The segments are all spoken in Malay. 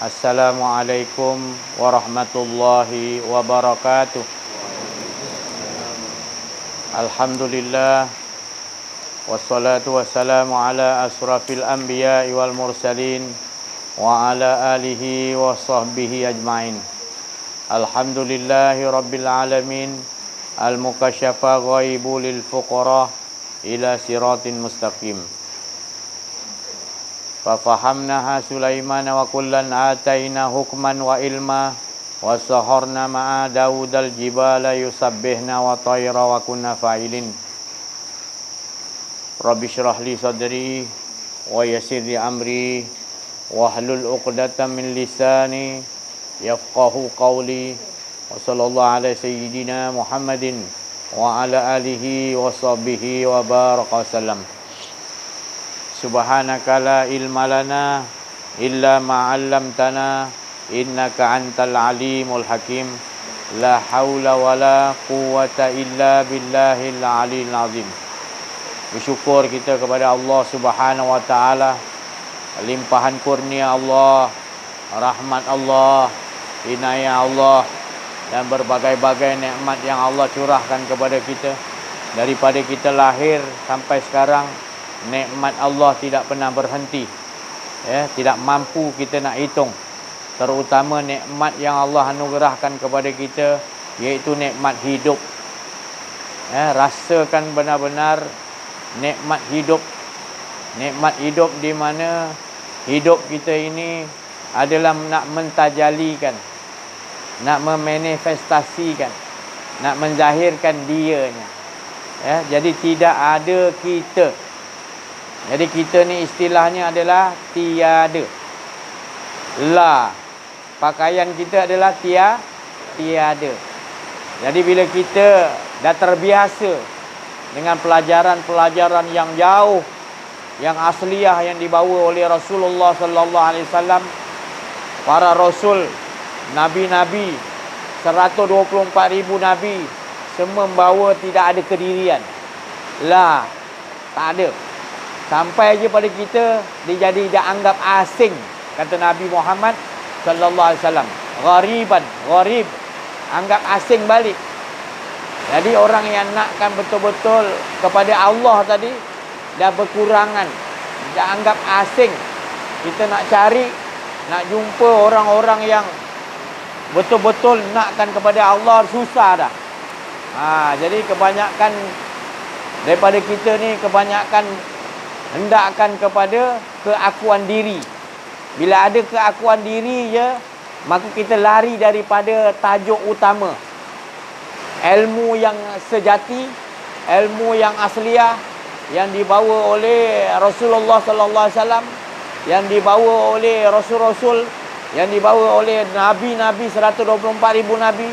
Assalamualaikum warahmatullahi wabarakatuh. Alhamdulillah, wassalatu wassalamu ala asrafil anbiya'i wal mursalin wa ala alihi wa sahbihi ajma'in. Alhamdulillahi rabbil alamin, al-mukasyafa ghaibu lil fuqara ila siratin mustaqim. Fafahamnaha Sulaiman wa kullan ataina hukman wa ilma wa saharna ma'a Daud al-jibala yusabbihna wa tayra wa kunna fa'ilin. Rabbi syrah li sadri wa yassir li amri wa hlul 'uqdatam min lisani yafqahu qawli. Wa sallallahu ala sayyidina Muhammadin wa ala alihi wa sahbihi wa baraka sallam. Subhanaka la ilma lana illa ma 'allamtana innaka antal alimul hakim. La haula wala quwwata illa billahil aliyil azim. Bersyukur kita kepada Allah Subhanahu wa taala, limpahan kurnia Allah, rahmat Allah, inayah Allah dan berbagai-bagai nikmat yang Allah curahkan kepada kita. Daripada kita lahir sampai sekarang, nikmat Allah tidak pernah berhenti. Tidak mampu kita nak hitung. Terutama nikmat yang Allah anugerahkan kepada kita, iaitu nikmat hidup. Rasakan benar-benar nikmat hidup. Nikmat hidup di mana hidup kita ini adalah nak mentajalikan, nak memanifestasikan, nak menzahirkan dianya. Jadi tidak ada kita. Jadi kita ni istilahnya adalah tiada. La, pakaian kita adalah tiada. Jadi bila kita dah terbiasa dengan pelajaran-pelajaran yang jauh, yang asliyah yang dibawa oleh Rasulullah sallallahu alaihi wasallam, para rasul, nabi-nabi, 124,000 nabi, semua membawa tidak ada kedirian. La, tak ada. Sampai je pada kita dia jadi dianggap asing, kata Nabi Muhammad sallallahu alaihi wasallam. Ghariban, gharib, anggap asing balik. Jadi orang yang nakkan betul-betul kepada Allah tadi dah berkurangan, dah anggap asing. Kita nak cari, nak jumpa orang-orang yang betul-betul nakkan kepada Allah susah dah. Jadi kebanyakan daripada kita ni kebanyakan hendakkan kepada keakuan diri. Bila ada keakuan diri je, maka kita lari daripada tajuk utama. Ilmu yang sejati, ilmu yang asliyah yang dibawa oleh Rasulullah sallallahu alaihi wasallam, yang dibawa oleh rasul-rasul, yang dibawa oleh nabi-nabi 124,000 nabi,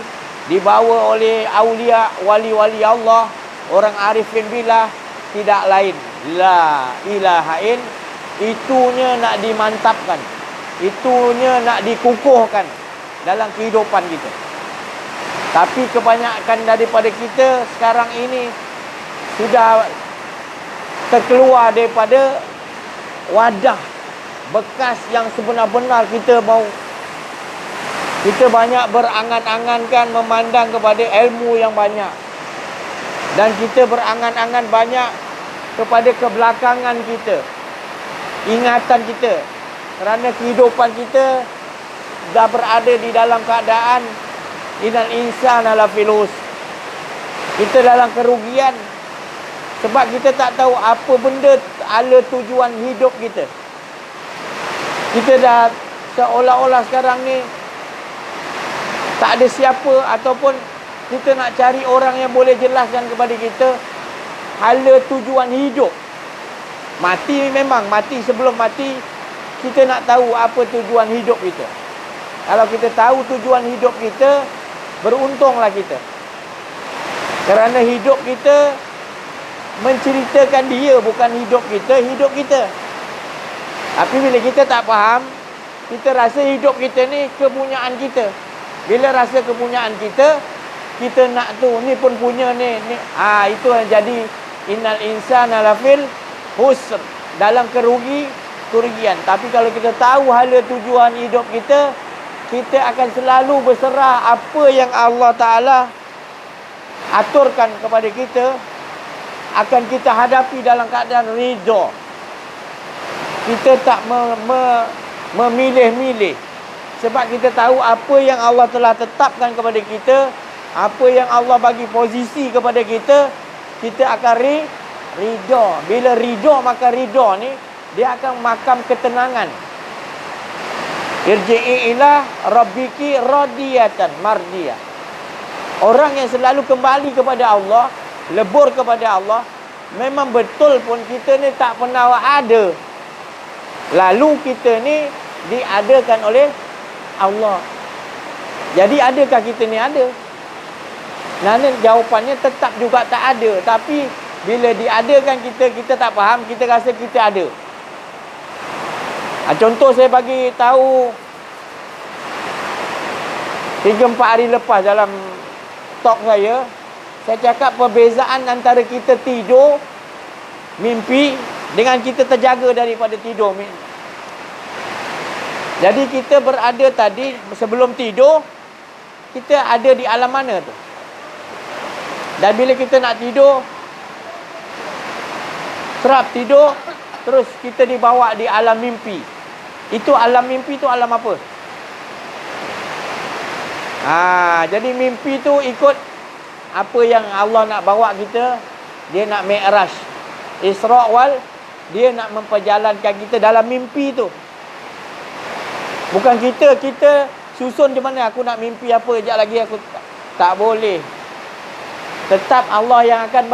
dibawa oleh aulia, wali-wali Allah, orang arifin billah, tidak lain. La ilaha in, itunya nak dimantapkan, itunya nak dikukuhkan dalam kehidupan kita. Tapi kebanyakan daripada kita sekarang ini sudah terkeluar daripada wadah bekas yang sebenar-benar kita mau. Kita banyak berangan-angankan memandang kepada ilmu yang banyak, dan kita berangan-angan banyak kepada kebelakangan kita, ingatan kita, kerana kehidupan kita dah berada di dalam keadaan innal insana lafil khusr. Kita dalam kerugian sebab kita tak tahu apa benda ala tujuan hidup kita. Kita dah seolah-olah sekarang ni tak ada siapa, ataupun kita nak cari orang yang boleh jelaskan kepada kita hala tujuan hidup. Mati memang mati, sebelum mati kita nak tahu apa tujuan hidup kita. Kalau kita tahu tujuan hidup kita, beruntunglah kita. Kerana hidup kita menceritakan dia, bukan hidup kita, hidup kita. Tapi bila kita tak faham, kita rasa hidup kita ni kepunyaan kita. Bila rasa kepunyaan kita, kita nak tu, ni pun punya ni. Itu yang jadi innal insana lafil khusr, dalam kerugi, kerugian. Tapi kalau kita tahu hala tujuan hidup kita, kita akan selalu berserah apa yang Allah Ta'ala aturkan kepada kita, akan kita hadapi dalam keadaan ridha. Kita tak memilih-milih, sebab kita tahu apa yang Allah telah tetapkan kepada kita, apa yang Allah bagi posisi kepada kita, kita akan ridha. Bila ridha, maka ridha ni dia akan makam ketenangan. Irji'i ila rabbiki radiyatan mardiyah. Orang yang selalu kembali kepada Allah, lebur kepada Allah, memang betul pun kita ni tak pernah ada, lalu kita ni diadakan oleh Allah. Jadi adakah kita ni ada? Nana jawapannya tetap juga tak ada. Tapi bila diadakan kita tak faham, kita rasa kita ada. Contoh saya bagi tahu 3-4 hari lepas dalam talk saya cakap perbezaan antara kita tidur mimpi dengan kita terjaga daripada tidur. Jadi kita berada tadi sebelum tidur, kita ada di alam mana tu? Dan bila kita nak tidur, serap tidur, terus kita dibawa di alam mimpi. Itu alam mimpi tu alam apa? Jadi mimpi tu ikut apa yang Allah nak bawa kita. Dia nak mi'raj, Isra' wal, dia nak memperjalankan kita dalam mimpi tu. Bukan kita susun di mana aku nak mimpi apa, sekejap lagi aku tak boleh. Tetap Allah yang akan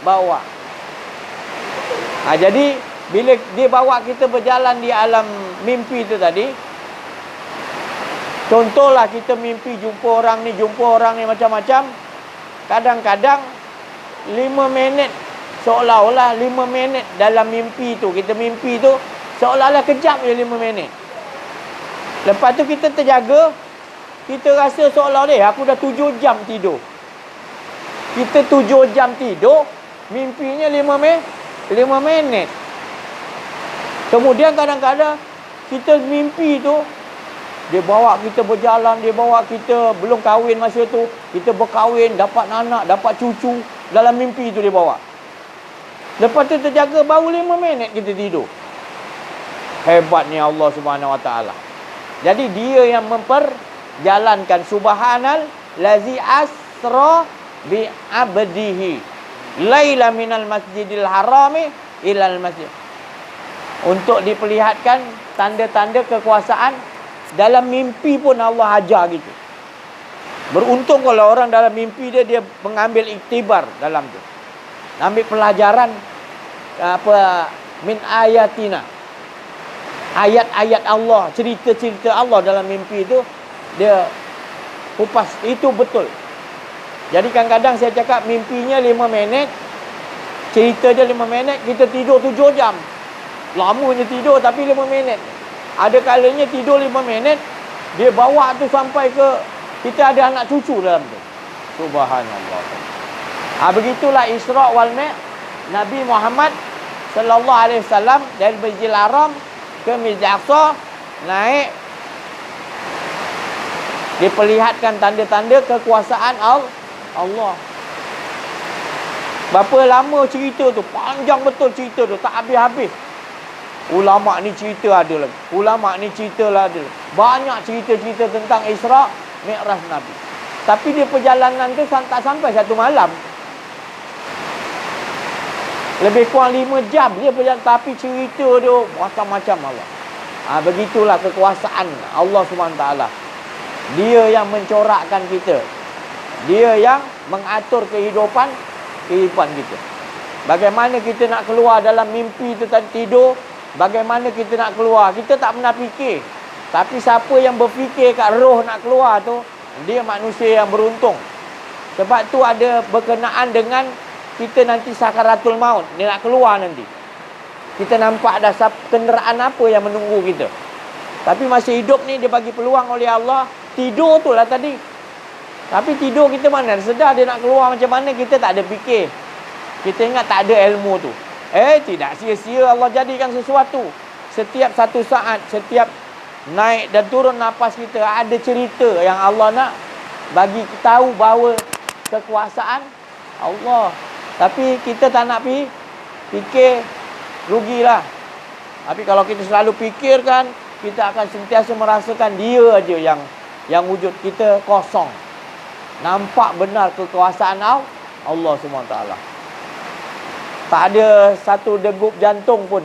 bawa. Jadi bila dia bawa kita berjalan di alam mimpi tu tadi, contohlah kita mimpi jumpa orang ni macam-macam. Kadang-kadang 5 minit, seolah-olah 5 minit dalam mimpi tu, kita mimpi tu seolah-olah kejap je 5 minit. Lepas tu kita terjaga, kita rasa seolah-olah aku dah 7 jam tidur. Kita 7 jam tidur, mimpinya 5 minit. Kemudian kadang-kadang kita mimpi tu, dia bawa kita berjalan, dia bawa kita belum kahwin masa tu, kita berkahwin, dapat anak, dapat cucu, dalam mimpi tu dia bawa. Lepas tu terjaga, baru 5 minit kita tidur. Hebatnya Allah Subhanahu Wa Taala. Jadi dia yang memperjalankan. Subhanal lazi asra bi abdihi laila minal masjidil harami ilal masjid. Untuk diperlihatkan tanda-tanda kekuasaan. Dalam mimpi pun Allah ajar gitu. Beruntung kalau orang dalam mimpi dia mengambil iktibar dalam tu. Ambil pelajaran min ayatina. Ayat-ayat Allah, cerita-cerita Allah dalam mimpi itu dia kupas, itu betul. Jadi kadang-kadang saya cakap mimpinya 5 minit, cerita dia 5 minit, kita tidur 7 jam. Lamanya tidur tapi 5 minit. Ada kalanya tidur 5 minit, dia bawa tu sampai ke kita ada anak cucu dalam tu. Subhanallah. Begitulah Isra' wal Mi'raj Nabi Muhammad sallallahu alaihi wasallam dari Masjidil Haram ke Masjidil Aqsa, naik, diperlihatkan tanda-tanda kekuasaan Allah. Berapa lama cerita tu, panjang betul cerita tu, tak habis-habis. Ulama ni cerita ada lagi, ulama ni cerita lah ada. Banyak cerita-cerita tentang Isra' Mi'raj Nabi. Tapi dia perjalanan tu tak sampai 1 malam. Lebih kurang 5 jam dia perjalanan. Tapi cerita tu macam-macam Allah. Begitulah kekuasaan Allah SWT. Dia yang mencorakkan kita. Dia yang mengatur kehidupan kita. Bagaimana kita nak keluar dalam mimpi tu tadi tidur, bagaimana kita nak keluar, kita tak pernah fikir. Tapi siapa yang berfikir kat roh nak keluar tu, dia manusia yang beruntung. Sebab tu ada berkenaan dengan kita nanti sakaratul maut, dia nak keluar nanti. Kita nampak dah kenderaan apa yang menunggu kita. Tapi masih hidup ni dia bagi peluang oleh Allah. Tidur tu lah tadi. Tapi tidur kita mana sedar dia nak keluar macam mana, kita tak ada fikir. Kita ingat tak ada ilmu tu. Tidak sia-sia Allah jadikan sesuatu. setiap satu saat, setiap naik dan turun nafas kita ada cerita yang Allah nak bagi kita tahu bahawa kekuasaan Allah. Tapi kita tak nak fikir, rugilah. Tapi kalau kita selalu fikirkan, kita akan sentiasa merasakan dia aja yang wujud kita kosong. Nampak benar kekuasaan Allah SWT. Tak ada satu degup jantung pun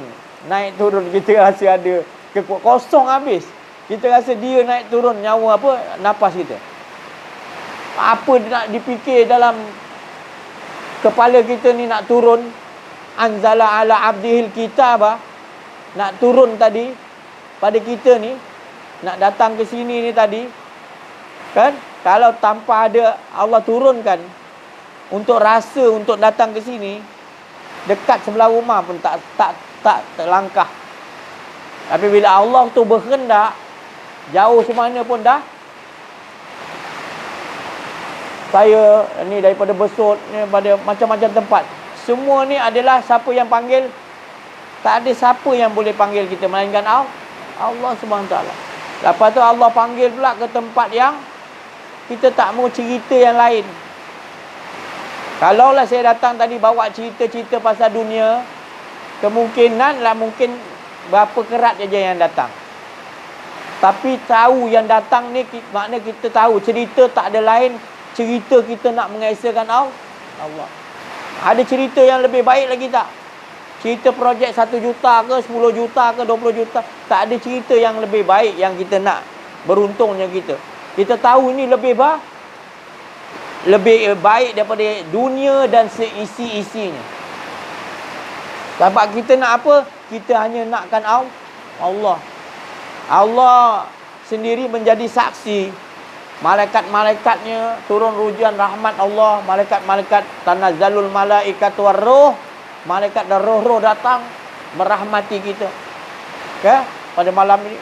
naik turun kita rasa ada kosong habis. Kita rasa dia naik turun nyawa nafas kita. Apa nak dipikir dalam kepala kita ni nak turun anzala ala abdihil kitabah, nak turun tadi pada kita ni, nak datang ke sini ni tadi kan, kalau tanpa ada Allah turunkan untuk rasa untuk datang ke sini, dekat sebelah rumah pun tak terlangkah. Tapi bila Allah tu berkehendak, jauh semana pun dah. Saya ni daripada Besut ni, pada macam-macam tempat. Semua ni adalah siapa yang panggil. Tak ada siapa yang boleh panggil kita melainkan Allah SWT. Lepas tu Allah panggil pula ke tempat yang kita tak mau cerita yang lain. Kalaulah saya datang tadi bawa cerita-cerita pasal dunia, kemungkinan lah mungkin berapa kerat aja yang datang. Tapi tahu yang datang ni makna kita tahu cerita tak ada lain, cerita kita nak mengesakan Allah. Ada cerita yang lebih baik lagi tak? Cerita projek 1 juta ke 10 juta ke 20 juta. Tak ada cerita yang lebih baik yang kita nak. Beruntungnya kita. Kita tahu ini lebih baik daripada dunia dan seisi-isinya. Sebab kita nak apa? Kita hanya nakkan Allah. Allah sendiri menjadi saksi. Malaikat-malaikatnya turun hujan rahmat Allah. Malaikat-malaikat tanazzalul malaikatu warruh. Malaikat dan roh-roh datang merahmati kita. Okay? Pada malam ini.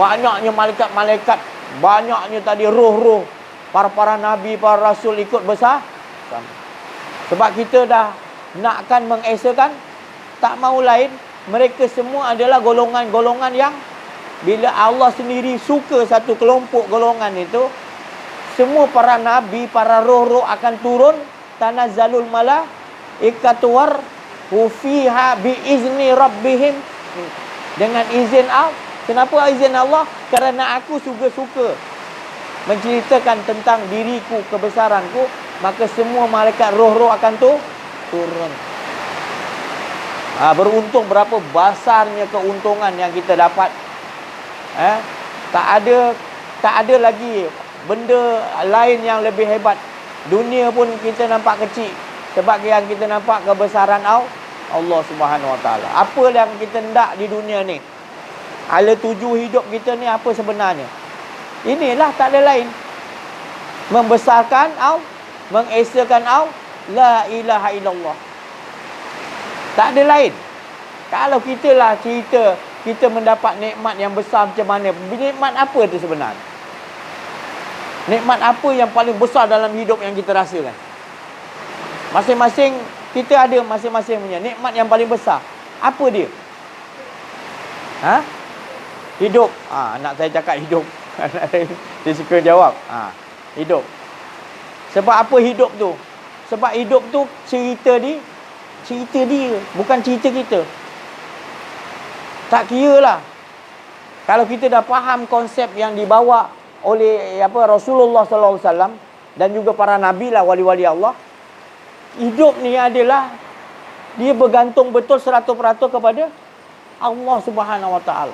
Banyaknya malaikat-malaikat. Banyaknya tadi roh-roh. Para nabi, para rasul ikut besar. Sebab kita dah nakkan mengesakan. Tak mau lain. Mereka semua adalah golongan-golongan yang bila Allah sendiri suka satu kelompok golongan itu, semua para nabi, para roh-roh akan turun. Tanazzalul malaikatu war fiha biizni rabbihim. Dengan izin Allah. Kenapa izin Allah? Kerana aku suka menceritakan tentang diriku, kebesaranku, maka semua malaikat roh-roh akan turun. Beruntung berapa besarnya keuntungan yang kita dapat. Tak ada lagi benda lain yang lebih hebat. Dunia pun kita nampak kecil sebab yang kita nampak kebesaran Allah Subhanahu Wa Taala. Apa yang kita hendak di dunia ni? Ala tuju hidup kita ni apa sebenarnya? Inilah, tak ada lain. Membesarkan mengesakan la ilaha illallah. Tak ada lain. Kalau kita lah cerita kita mendapat nikmat yang besar macam mana, nikmat apa tu sebenarnya? Nikmat apa yang paling besar dalam hidup yang kita rasakan? Masing-masing kita ada masing-masing punya nikmat yang paling besar. Apa dia? Hidup. Anak saya cakap hidup. Dia suka jawab. Hidup. Sebab apa hidup tu? Sebab hidup tu cerita dia, bukan cerita kita. Tak kira lah. Kalau kita dah faham konsep yang dibawa oleh Rasulullah SAW dan juga para nabi lah, wali-wali Allah. Hidup ni adalah dia bergantung betul 100% kepada Allah Subhanahu Wa Taala.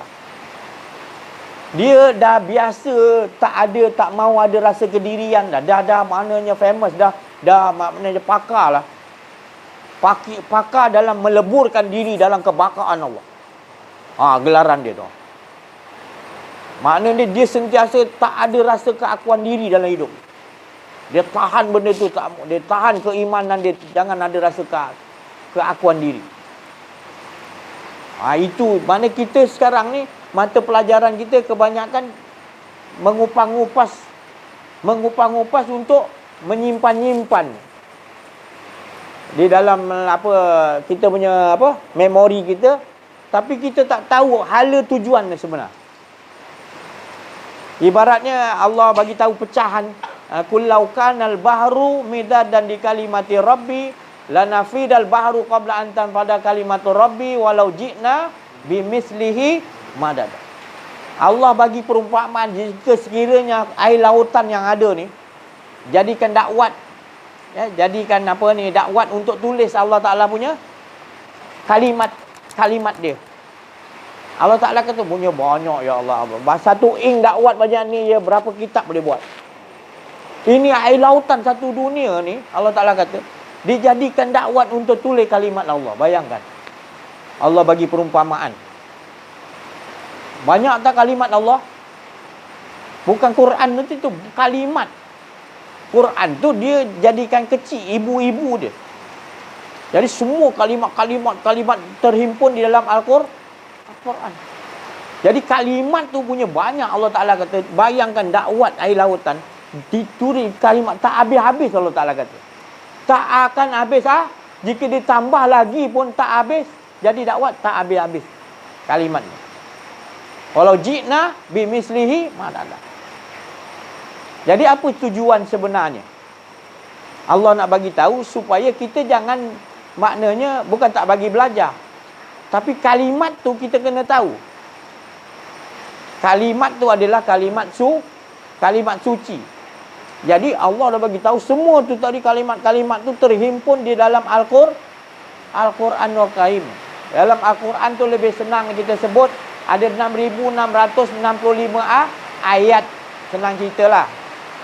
Dia dah biasa tak mau ada rasa kedirian dah maknanya famous dah maknanya pakar lah. Pakar dalam meleburkan diri dalam kebakaan Allah. Gelaran dia tu. Maknanya dia sentiasa tak ada rasa keakuan diri dalam hidup. Dia tahan benda tu, dia tahan keimanan dia, jangan ada rasa keakuan diri. Itu mana kita sekarang ni mata pelajaran kita kebanyakan mengupas-ngupas untuk menyimpan-nyimpan di dalam kita punya memori kita tapi kita tak tahu hala tujuan sebenar. Ibaratnya Allah bagi tahu pecahan, kullau kanal bahru midadan di kalimati rabbi lanafidal bahru qabla an tanfada kalimatu rabbi walau ji'na bimislihi madad. Allah bagi perumpamaan, jika sekiranya air lautan yang ada ni jadikan dakwat, ya, jadikan apa ni dakwat untuk tulis Allah Taala punya kalimat dia. Allah Taala kata punya banyak ya Allah. Satu ing dakwat macam ni ya berapa kitab boleh buat. Ini air lautan satu dunia ni, Allah Taala kata dijadikan dakwat untuk tulis kalimat Allah. Bayangkan. Allah bagi perumpamaan. Banyak tak kalimat Allah? Bukan Quran itu kalimat. Quran tu dia jadikan kecil ibu-ibu dia. Jadi semua kalimat terhimpun di dalam Al-Quran. Jadi kalimat tu punya banyak. Allah Ta'ala kata, bayangkan dakwat air lautan, ditulis kalimat tak habis-habis. Allah Ta'ala kata tak akan habis. Jika ditambah lagi pun tak habis. Jadi dakwat tak habis-habis kalimat ni. Walau ji'na bimislihi madada. Jadi apa tujuan sebenarnya? Allah nak bagi tahu supaya kita jangan, maknanya bukan tak bagi belajar, tapi kalimat tu kita kena tahu. Kalimat tu adalah kalimat suci. Jadi Allah dah bagi tahu semua tu tadi, kalimat-kalimat tu terhimpun di dalam Al-Quranul Karim. Dalam Al-Quran tu lebih senang kita sebut ada 6,665 ayat. Senang ceritalah.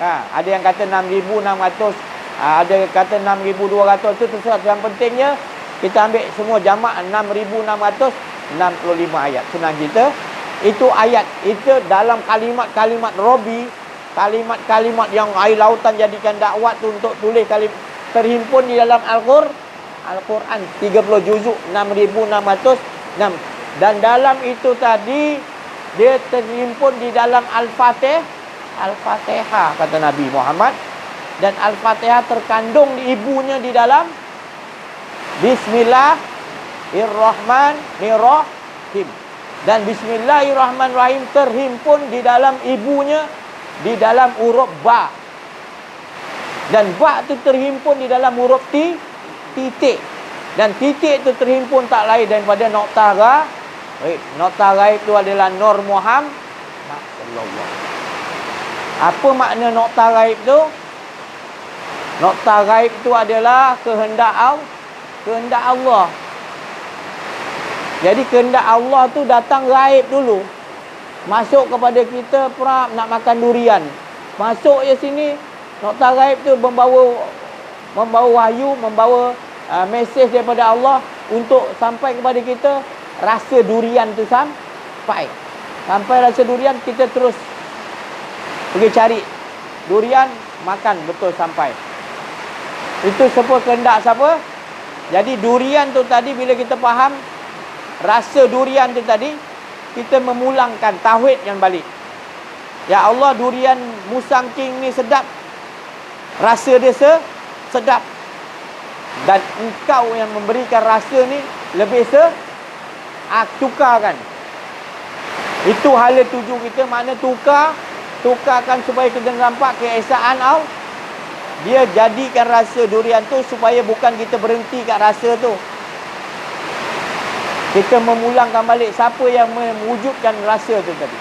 Ada yang kata 6,600, ada kata 6,200, itu terserah. Yang pentingnya kita ambil semua jamak 6,665 ayat. Senang cerita. Itu ayat. Itu dalam kalimat-kalimat Robi, kalimat-kalimat yang air lautan jadikan dakwat untuk tulis kalimat, terhimpun di dalam Al-Quran 30 juzuk 6,606. Dan dalam itu tadi dia terhimpun di dalam Al-Fatihah kata Nabi Muhammad. Dan Al-Fatihah terkandung di ibunya di dalam Bismillahirrahmanirrahim. Dan Bismillahirrahmanirrahim terhimpun di dalam ibunya di dalam huruf ba. Dan ba itu terhimpun di dalam huruf titik. Dan titik itu terhimpun tak lain daripada nokta ghaib. Nokta ghaib itu adalah Nur Muhammad sallallahu. Apa makna nokta ghaib itu? Nokta ghaib itu adalah kehendak Allah. Jadi kehendak Allah tu datang ghaib dulu. Masuk kepada kita perap nak makan durian. Masuk je sini, nokta ghaib tu membawa wahyu, membawa mesej daripada Allah untuk sampai kepada kita. Rasa durian tu sampai rasa durian, kita terus pergi cari durian, makan betul sampai. Itu siapa kehendak siapa. Jadi durian tu tadi bila kita faham rasa durian tu tadi, kita memulangkan tauhid yang balik. Ya Allah, durian Musang King ni sedap, rasa dia sedap, dan engkau yang memberikan rasa ni lebih tukarkan. Itu hala tuju kita, makna tukarkan supaya kita nampak keesaan Allah. Dia jadikan rasa durian tu supaya bukan kita berhenti kat rasa tu. Kita memulangkan balik siapa yang mewujudkan rasa tu tadi.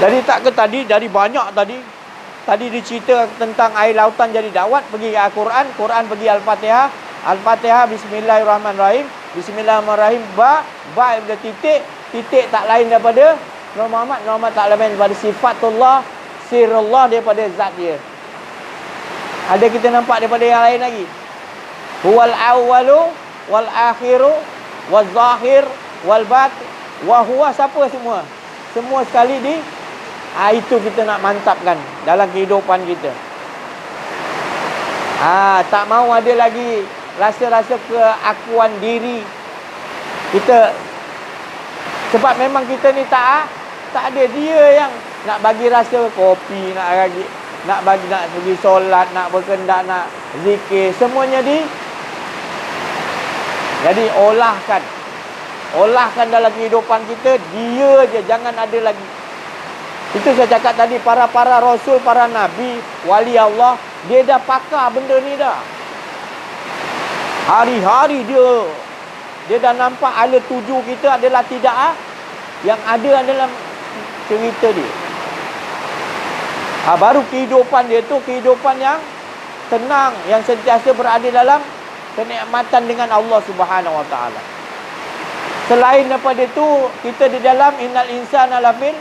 Jadi tak ke tadi, dari banyak tadi dicerita tentang air lautan jadi dakwat, pergi ke Al-Quran, Quran pergi Al-Fatihah, Al-Fatihah Bismillahirrahmanirrahim, Bismillahirrahmanirrahim, ba ada titik tak lain daripada Nur Muhammad tak lain daripada sifatullah, sirullah, daripada zat dia. Ada kita nampak daripada yang lain lagi. Huwal awwalu wal akhiru wal zahir wal batin wa huwa, siapa semua sekali di itu kita nak mantapkan dalam kehidupan kita. Tak mau ada lagi rasa-rasa keakuan diri kita, sebab memang kita ni tak ada. Dia yang nak bagi rasa kopi, nak pergi solat, nak berkendak, nak zikir, semuanya Jadi olahkan dalam kehidupan kita, dia je, jangan ada lagi. Itu saya cakap tadi, para rasul, para nabi, wali Allah, dia dah pakar benda ni dah. Hari-hari dia dah nampak ala tuju kita adalah tidak. Yang ada adalah cerita dia. Baru kehidupan dia tu kehidupan yang tenang, yang sentiasa berada dalam kenikmatan dengan Allah Subhanahu Wa Taala. Selain daripada itu, kita di dalam innal insana lafir.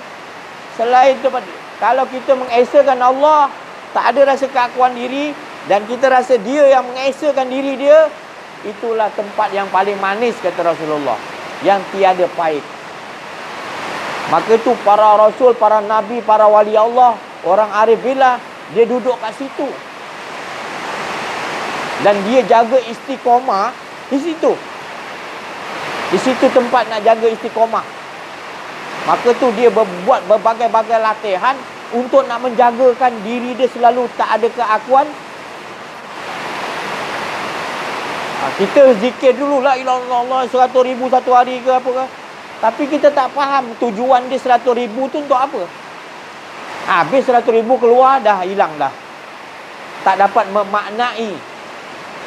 Selain itu, kalau kita mengesakan Allah, tak ada rasa keakuan diri, dan kita rasa dia yang mengesakan diri dia, itulah tempat yang paling manis, kata Rasulullah, yang tiada pahit. Maka itu para rasul, para nabi, para wali Allah, orang arif billah, dia duduk kat situ. Dan dia jaga istiqomah di situ. Di situ tempat nak jaga istiqomah. Maka tu dia buat berbagai-bagai latihan untuk nak menjagakan diri dia selalu tak ada keakuan. Kita zikir dulu la ilaha illallah 100,000 satu hari ke apa ke. Tapi kita tak faham tujuan dia 100,000 tu untuk apa. Habis 100,000 keluar, dah hilang dah. Tak dapat memaknai.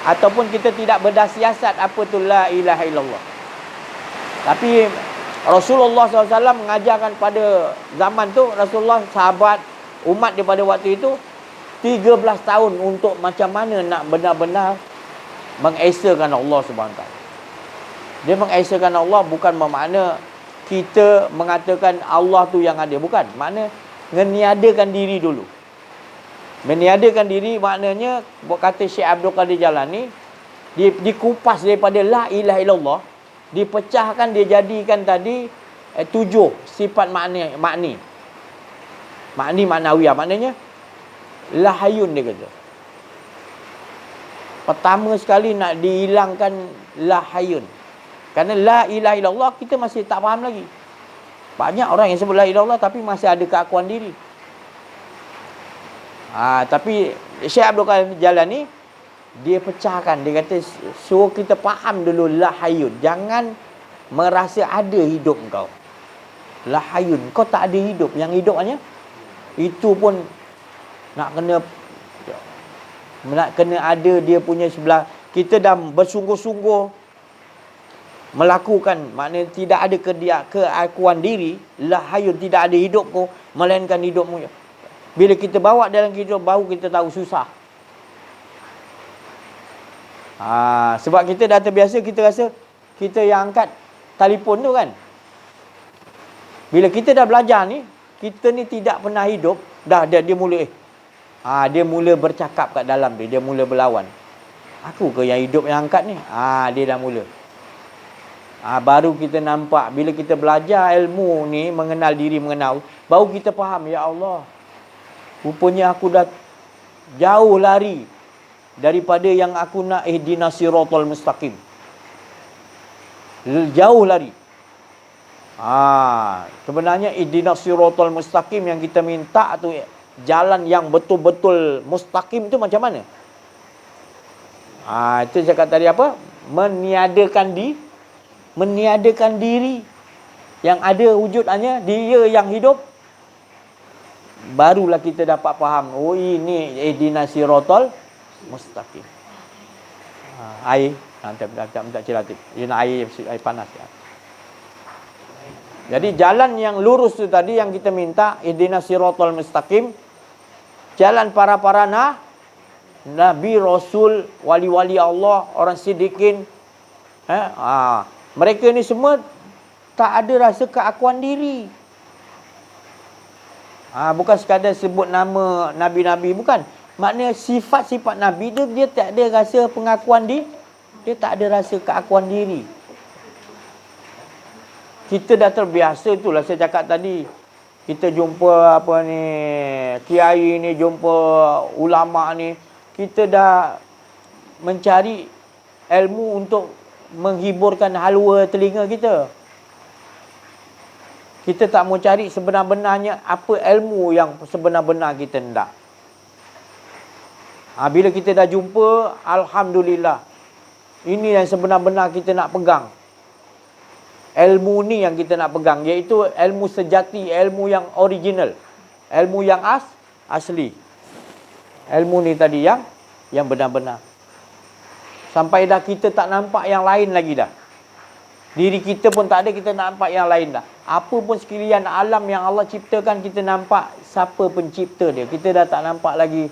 Ataupun kita tidak berdasiasat apa tu la ilaha illallah. Tapi Rasulullah SAW mengajarkan pada zaman tu, Rasulullah, sahabat, umat daripada waktu itu 13 tahun untuk macam mana nak benar-benar mengesakan Allah SWT. Dia mengesakan Allah bukan bermakna kita mengatakan Allah tu yang ada. Bukan. Makna meniadakan diri dulu. Meniadakan diri maknanya, buat kata Syekh Abdul Qadir Jalani, dikupas daripada la ilaha illallah, dipecahkan, dia jadikan tadi 7 sifat makni maknawiyah. Maknanya lahayun, dia kata. Pertama sekali nak dihilangkan lahayun. Kerana la ilaha illallah kita masih tak faham lagi. Banyak orang yang sebut la ilaha illallah tapi masih ada keakuan diri. Tapi Syekh Abdul Qadir Jalani, dia pecahkan. Dia kata suruh kita faham dulu lahayun. Jangan merasa ada hidup kau. Lahayun, kau tak ada hidup. Yang hidup hanya itu pun nak kena ada dia punya sebelah. Kita dah bersungguh-sungguh melakukan, maknanya tidak ada keakuan diri, lahayun, tidak ada hidup kau, melainkan hidupmu. Bila kita bawa dalam hidup, baru kita tahu susah. Sebab kita dah terbiasa, kita rasa kita yang angkat telefon tu kan. Bila kita dah belajar ni, kita ni tidak pernah hidup, dia mula dia mula bercakap kat dalam dia mula berlawan. Aku ke yang hidup yang angkat ni? Dia dah mula. Baru kita nampak, bila kita belajar ilmu ni, mengenal diri, baru kita faham, ya Allah, rupanya aku dah jauh lari daripada yang aku nak, ihdinas siratal mustaqim. Jauh lari. Sebenarnya ihdinas siratal mustaqim yang kita minta tu, jalan yang betul-betul mustaqim tu macam mana? Itu saya kata tadi apa? Meniadakan diri. Yang ada wujud hanya dia yang hidup. Barulah kita dapat faham, oh ini ihdinas siratal mustaqim. Air, tak cilatif. Ini air panas. Jadi jalan yang lurus tu tadi yang kita minta, ihdinas siratal mustaqim. Jalan para nabi, rasul, wali-wali Allah, orang siddiqin. Mereka ni semua tak ada rasa keakuan diri. Bukan sekadar sebut nama nabi-nabi, bukan. Maknanya sifat-sifat nabi tu dia tak ada rasa pengakuan diri. Dia tak ada rasa keakuan diri. Kita dah terbiasa, itulah saya cakap tadi. Kita jumpa kiai ni, jumpa ulama ni, kita dah mencari ilmu untuk menghiburkan halwa telinga kita. Kita tak mau cari sebenar-benarnya apa ilmu yang sebenar-benar kita hendak. Bila kita dah jumpa, alhamdulillah. Ini yang sebenar-benar kita nak pegang. Ilmu ni yang kita nak pegang, iaitu ilmu sejati, ilmu yang original, ilmu yang asli. Ilmu ni tadi yang benar-benar. Sampai dah kita tak nampak yang lain lagi dah. Diri kita pun tak ada, kita nampak yang lain dah. Apa pun sekalian alam yang Allah ciptakan, kita nampak siapa pencipta dia. Kita dah tak nampak lagi.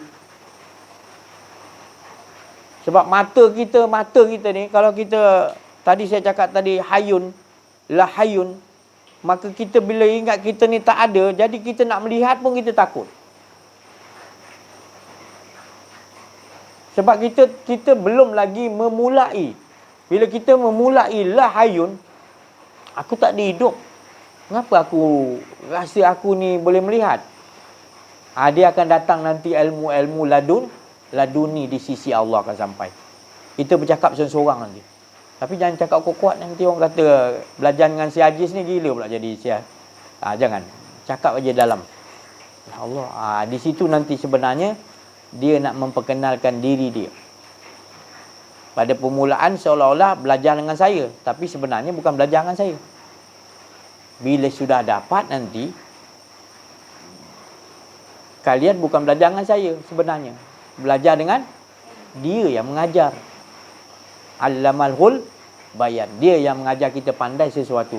Sebab mata kita ni, kalau kita, tadi saya cakap tadi, hayun, la hayun, maka kita bila ingat kita ni tak ada, jadi kita nak melihat pun kita takut. Sebab kita belum lagi memulai. Bila kita memulai la hayun, aku tak ada hidup. Kenapa aku rasa aku ni boleh melihat? Dia akan datang nanti ilmu-ilmu laduni di sisi Allah akan sampai. Kita bercakap seorang-seorang nanti. Tapi jangan cakap kuat-kuat, nanti orang kata belajar dengan si Hajiz ni gila pula jadi sial. Jangan. Cakap aja dalam. Ya Allah. Di situ nanti sebenarnya dia nak memperkenalkan diri dia. Pada permulaan seolah-olah belajar dengan saya, tapi sebenarnya bukan belajar dengan saya. Bila sudah dapat nanti, kalian bukan belajar dengan saya sebenarnya. Belajar dengan dia yang mengajar. Allamal bayan. Dia yang mengajar kita pandai sesuatu.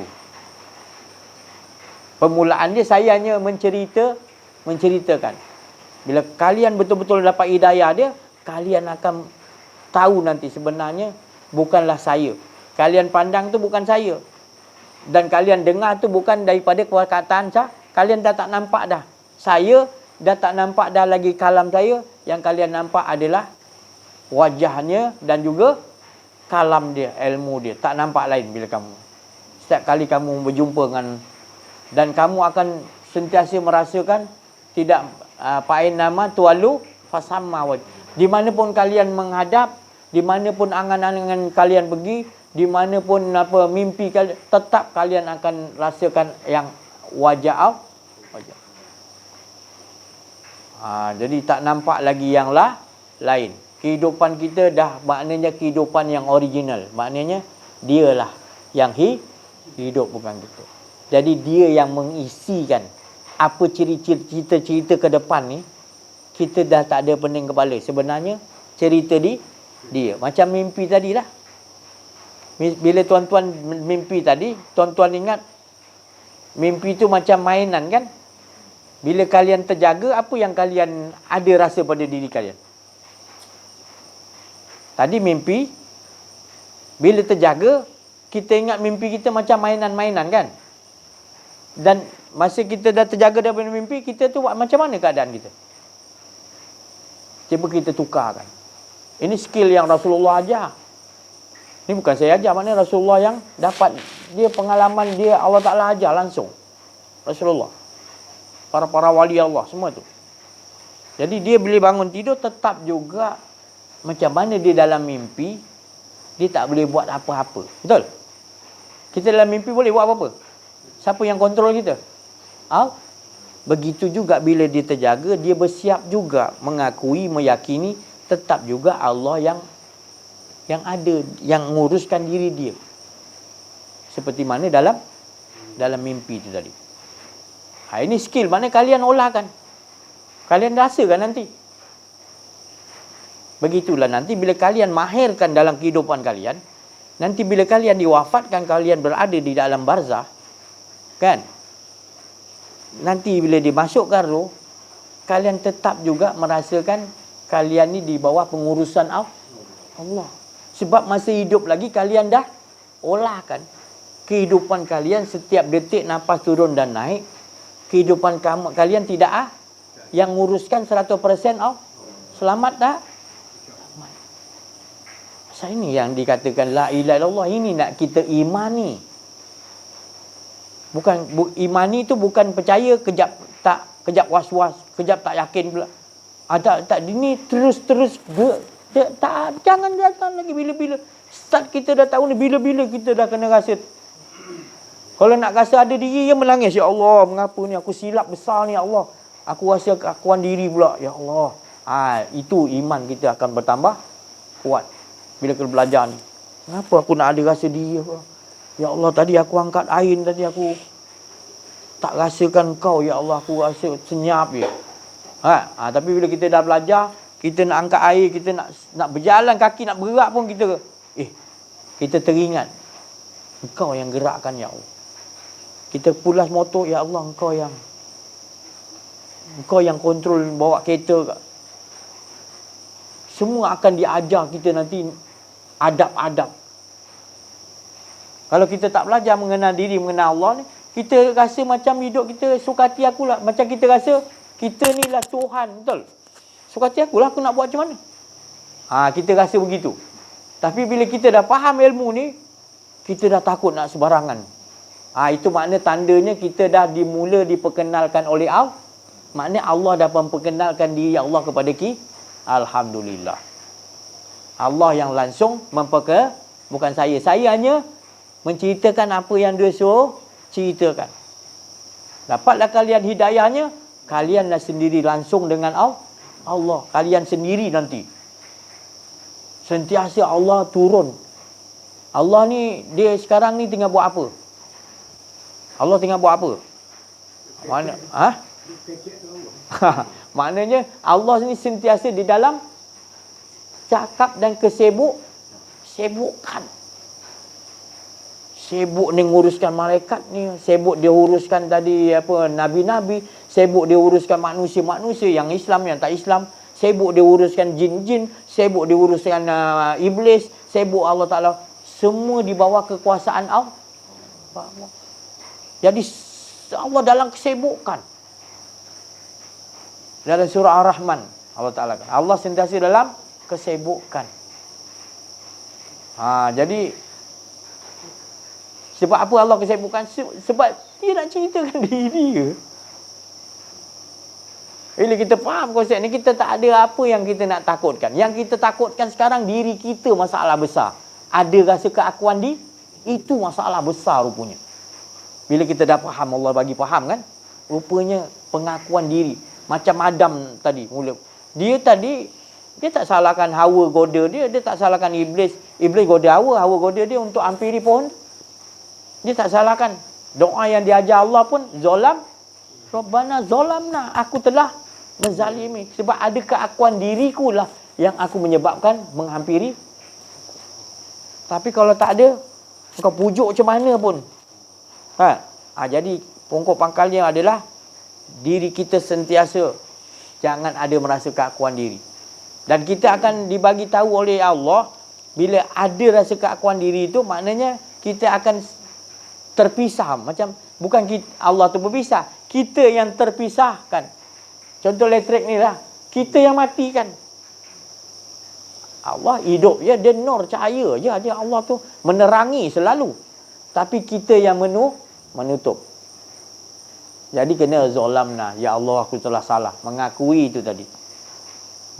Permulaan dia saya hanya menceritakan. Bila kalian betul-betul dapat hidayah dia, kalian akan tahu nanti sebenarnya bukanlah saya. Kalian pandang tu bukan saya. Dan kalian dengar tu bukan daripada perkataan saya. Kalian dah tak nampak dah. Saya dah tak nampak dah lagi kalam saya. Yang kalian nampak adalah wajahnya dan juga kalam dia, ilmu dia. Tak nampak lain bila kamu. Setiap kali kamu berjumpa dengan, dan kamu akan sentiasa merasakan tidak pain nama tualu fasamma wajh. Di mana pun kalian menghadap, di mana pun angan-angan kalian pergi, di mana pun mimpi kalian, tetap kalian akan rasakan yang wajah. Jadi tak nampak lagi yang lain. Kehidupan kita dah maknanya kehidupan yang original. Maknanya dialah yang hidup, bukan kita. Jadi dia yang mengisikan apa cerita-cerita ke depan ni. Kita dah tak ada pening kepala. Sebenarnya cerita dia. Macam mimpi tadilah. Bila tuan-tuan mimpi tadi, tuan-tuan ingat mimpi tu macam mainan kan? Bila kalian terjaga, apa yang kalian ada rasa pada diri kalian? Tadi mimpi, bila terjaga, kita ingat mimpi kita macam mainan-mainan kan? Dan masa kita dah terjaga daripada mimpi, kita tu macam mana keadaan kita? Cuba kita tukarkan. Ini skill yang Rasulullah ajar. Ini bukan saya ajar, maknanya Rasulullah yang dapat. Dia pengalaman dia, Allah Ta'ala ajar langsung. Rasulullah. Para wali Allah, semua tu. Jadi dia boleh bangun tidur, tetap juga macam mana dia dalam mimpi, dia tak boleh buat apa-apa. Betul? Kita dalam mimpi boleh buat apa-apa? Siapa yang kontrol kita? Begitu juga bila dia terjaga, dia bersiap juga mengakui, meyakini, tetap juga Allah yang ada, yang menguruskan diri dia. Seperti mana dalam mimpi itu tadi. Ini skill mana kalian olahkan. Kalian rasakan nanti. Begitulah nanti bila kalian mahirkan dalam kehidupan kalian, nanti bila kalian diwafatkan, kalian berada di dalam barzah, kan? Nanti bila dimasukkan roh, kalian tetap juga merasakan kalian ni di bawah pengurusan Allah. Sebab masa hidup lagi kalian dah olahkan kehidupan kalian, setiap detik nafas turun dan naik. Kehidupan kalian tidak yang nguruskan 100% selamat tak? Selamat. Ini yang dikatakan la ilaha illallah, ini nak kita imani. Imani itu bukan percaya kejap was-was, kejap tak yakin pula. Tak ini terus tak, jangan datang lagi bila-bila. Start kita dah tahu ni, bila-bila kita dah kena rasa. Kalau nak rasa ada diri, dia menangis. Ya Allah, mengapa ni aku silap besar ni, ya Allah. Aku rasa keakuan diri pula. Ya Allah. Itu iman kita akan bertambah kuat bila kita belajar ni. Kenapa aku nak ada rasa dia? Ya Allah, tadi aku angkat air, tadi aku tak rasakan kau, ya Allah, aku rasa senyap je. Tapi bila kita dah belajar, kita nak angkat air, kita nak berjalan kaki, nak bergerak pun kita teringat, Engkau yang gerakkan, ya Allah. Kita pulas motor, ya Allah, Engkau yang kontrol bawa kereta. Semua akan diajar kita nanti adab-adab. Kalau kita tak belajar mengenal diri, mengenal Allah ni, kita rasa macam hidup kita suka hati akulah. Macam kita rasa kita ni lah Tuhan, betul? Suka hati akulah, aku nak buat macam mana? Kita rasa begitu. Tapi bila kita dah faham ilmu ni, kita dah takut nak sebarangan. Itu makna tandanya kita dah diperkenalkan oleh Allah. Maknanya Allah dah memperkenalkan diri Allah kepada kita. Alhamdulillah. Allah yang langsung bukan saya. Saya hanya menceritakan apa yang dia suruh ceritakan. Dapatlah kalian hidayahnya, kalianlah sendiri langsung dengan Allah. Kalian sendiri nanti. Sentiasa Allah turun. Allah ni, dia sekarang ni tengah buat apa? Allah tengah buat apa? Mana? Maknanya Allah ni sentiasa di dalam cakap dan sebukan. Sibuk ni nguruskan malaikat ni, sibuk dia uruskan tadi nabi-nabi, sibuk dia uruskan manusia-manusia yang Islam, yang tak Islam, sibuk dia uruskan jin-jin, sibuk dia uruskan iblis, sibuk Allah Taala, semua di bawah kekuasaan Allah. Jadi Allah dalam kesibukan. Dalam surah Ar-Rahman, Allah Ta'ala, Allah sentiasa dalam kesibukan. Jadi sebab apa Allah kesibukan? Sebab dia nak ceritakan diri dia. Bila kita faham konsep ni, kita tak ada apa yang kita nak takutkan. Yang kita takutkan sekarang, diri kita masalah besar. Ada rasa keakuan diri, itu masalah besar rupanya. Bila kita dah faham, Allah bagi faham kan, rupanya pengakuan diri. Macam Adam tadi mula. Dia tak salahkan Hawa goda dia tak salahkan Iblis. Iblis goda Hawa goda dia untuk hampiri pohon. Dia tak salahkan. Doa yang diajar Allah pun, Rabbana zalamna, aku telah menzalimi. Sebab ada keakuan diriku lah yang aku menyebabkan menghampiri. Tapi kalau tak ada, kau pujuk macam mana pun. Jadi pokok pangkalnya adalah diri kita sentiasa jangan ada merasa keakuan diri. Dan kita akan dibagi tahu oleh Allah, bila ada rasa keakuan diri itu, maknanya kita akan terpisah. Macam bukan Allah tu berpisah, kita yang terpisahkan. Contoh elektrik ni lah, kita yang matikan. Allah hidup je, dia nur cahaya je, Allah tu menerangi selalu. Tapi kita yang menutup. Jadi kena zalamna, ya Allah aku telah salah. Mengakui itu tadi.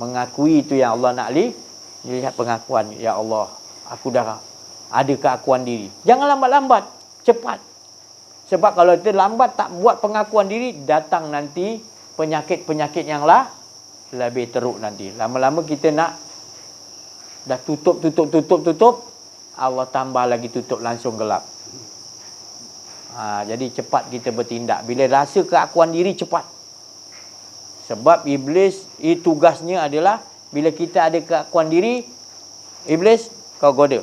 Mengakui itu yang Allah nak lihat pengakuan. Ya Allah, aku dah ada keakuan diri. Jangan lambat-lambat, cepat. Sebab kalau kita lambat tak buat pengakuan diri, datang nanti penyakit-penyakit yang lebih teruk nanti. Lama-lama kita nak dah tutup, Allah tambah lagi tutup, langsung gelap. Jadi cepat kita bertindak. Bila rasa keakuan diri, cepat. Sebab iblis, tugasnya adalah bila kita ada keakuan diri, iblis, kau goda.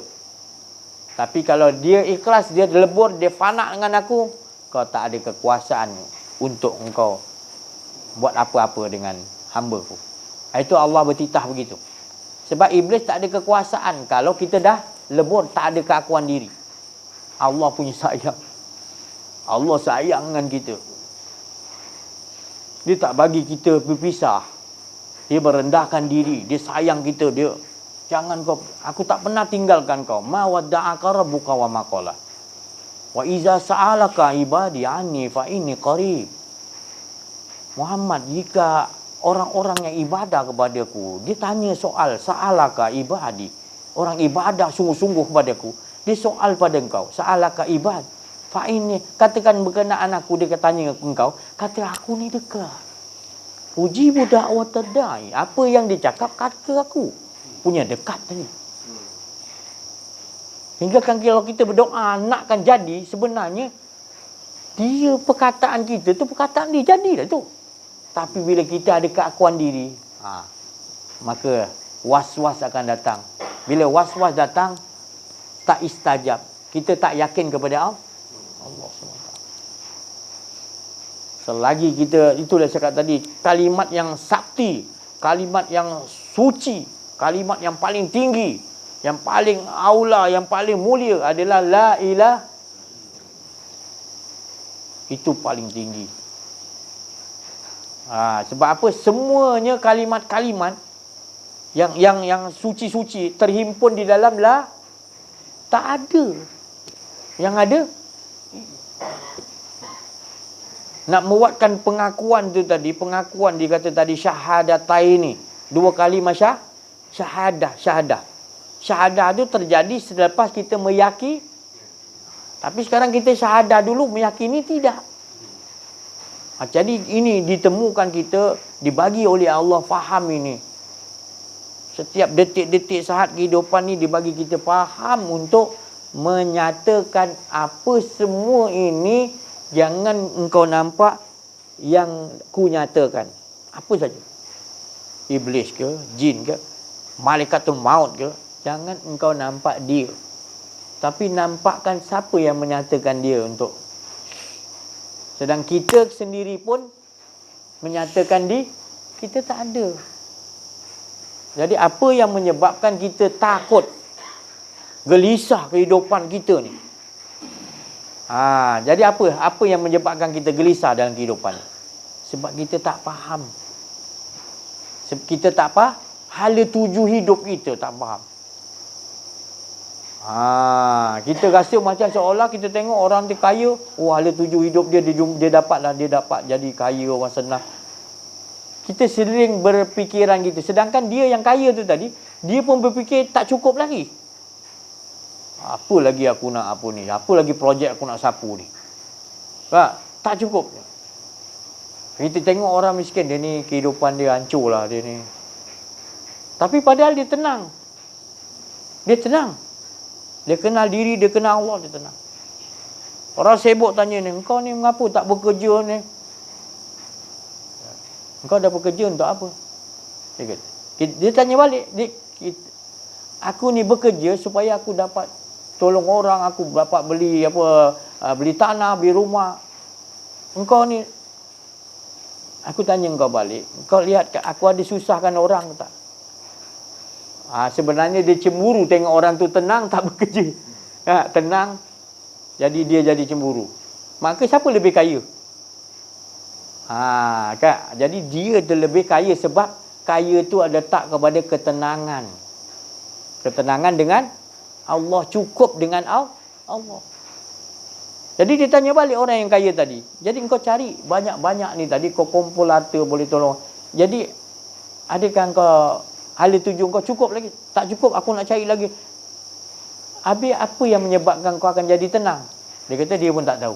Tapi kalau dia ikhlas, dia lebur, dia fana dengan aku, kau tak ada kekuasaan untuk engkau buat apa-apa dengan hamba-Ku. Itu Allah bertitah begitu. Sebab iblis tak ada kekuasaan kalau kita dah lebur, tak ada keakuan diri. Allah punya sayang. Allah sayang dengan kita. Dia tak bagi kita berpisah. Dia merendahkan diri. Dia sayang kita. Dia, jangan kau, aku tak pernah tinggalkan kau. Ma wadda'aka rabbuka wa ma qala. Wa iza sa'alaka ibadi anni fa inni qarib. Muhammad, jika orang-orang yang ibadah kepadaku, dia tanya soal, sa'alaka ibadi. Orang ibadah sungguh-sungguh kepadaku, dia soal pada engkau, sa'alaka ibadi. Ini katakan berkenaan aku, dia tanya engkau, kata aku ni dekat. Puji budak wa tadai. Apa yang dia cakap, kata aku punya dekat tadi. Hingga kan kalau kita berdoa nakkan jadi, sebenarnya dia perkataan kita tu perkataan dia jadilah tu. Tapi bila kita ada keakuan diri, maka was-was akan datang. Bila was-was datang, tak istajab. Kita tak yakin kepada Allah SWT. Selagi kita, itulah saya kata tadi, kalimat yang sakti, kalimat yang suci, kalimat yang paling tinggi, yang paling aula, yang paling mulia adalah la ilah. Itu paling tinggi. Sebab apa? Semuanya kalimat-kalimat yang suci-suci terhimpun di dalam la, tak ada. Yang ada, nak memuatkan pengakuan tu tadi, pengakuan dia kata tadi syahadataini, dua kalimah syahadah. Syahadah tu terjadi selepas kita meyakini. Tapi sekarang kita syahadah dulu, meyakini tidak. Jadi ini ditemukan kita, dibagi oleh Allah faham ini. Setiap detik-detik saat kehidupan ni dibagi kita faham untuk menyatakan apa semua ini. Jangan engkau nampak yang ku nyatakan. Apa saja. Iblis ke, jin ke, malaikatul maut ke. Jangan engkau nampak dia. Tapi nampakkan siapa yang menyatakan dia untuk. Sedang kita sendiri pun menyatakan kita tak ada. Jadi apa yang menyebabkan kita takut, gelisah kehidupan kita ni? Jadi apa yang menyebabkan kita gelisah dalam kehidupan? Sebab kita tak faham. Sebab kita tak faham hala tuju hidup kita, tak faham. Kita rasa macam seolah kita tengok orang dia kaya, hala tuju hidup dia dapat jadi kaya, orang senang. Kita sering berfikiran gitu. Sedangkan dia yang kaya tu tadi, dia pun berfikir tak cukup lagi. Apa lagi aku nak apa ni? Apa lagi projek aku nak sapu ni? Tak cukup. Kita tengok orang miskin, dia ni kehidupan dia hancur lah dia ni. Tapi padahal dia tenang. Dia tenang. Dia kenal diri, dia kenal Allah, dia tenang. Orang sibuk tanya ni, engkau ni mengapa tak bekerja ni? Engkau dah bekerja untuk apa? Dia tanya balik, aku ni bekerja supaya aku dapat tolong orang, aku dapat beli beli tanah, beli rumah. Engkau ni, aku tanya engkau balik, engkau lihat aku ada susahkan orang tak? Sebenarnya dia cemburu tengok orang tu tenang tak bekerja. Tenang, jadi dia jadi cemburu. Maka siapa lebih kaya? Jadi dia lebih kaya sebab kaya tu ada tak kepada ketenangan. Ketenangan dengan Allah, cukup dengan Allah. Jadi dia tanya balik orang yang kaya tadi. Jadi engkau cari banyak-banyak ni tadi, kau kumpul harta boleh tolong. Jadi adakah engkau hala tuju kau cukup lagi? Tak cukup, aku nak cari lagi. Habis apa yang menyebabkan kau akan jadi tenang? Dia kata dia pun tak tahu.